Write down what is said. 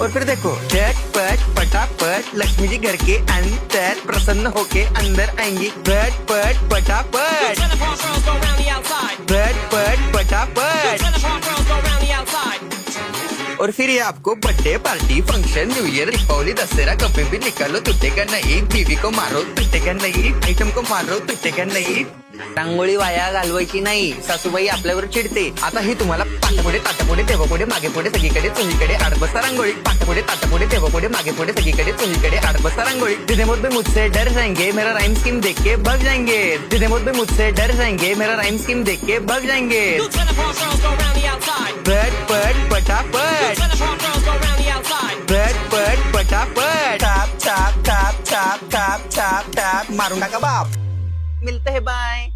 और फिर देखो झट पट पटापट लक्ष्मी जी घर के अंदर प्रसन्न होके अंदर आएंगी। झट पट पटापट झट पट पटापट। और फिर ये आपको birthday party function new year Deepavali Dussehra कभी भी निकालो टूटेगा नहीं। बीवी को मारो टूटेगा नहीं, आइटम को मारो टूटेगा नहीं। रांगोळी वाया घालवायची नाही, सासूबाई आपल्यावर चिडते। आता ही तुम्हाला पाठपुढे ताटापुढे तेव्हापुढे मागे पुढे सगळीकडे चोहीकडे आठ बस्ता रांगोळी। पाठपुढे ताटापुढे तेव्हापुढे मागे पुढे सगळीकडे चोहीकडे आठ बस्ता रांगोळी। जितने मुझ पे मुझसे डर जाएंगे मेरा राइम स्कीम देख के भाग जाएंगे। जितने मुझ पे मुझसे डर जाएंगे मेरा राइम स्कीम देख के भाग जाएंगे। झट पट पटापट झट पट पटापट top top top top top top top मारून टाका बाप। मिलते हैं बाय।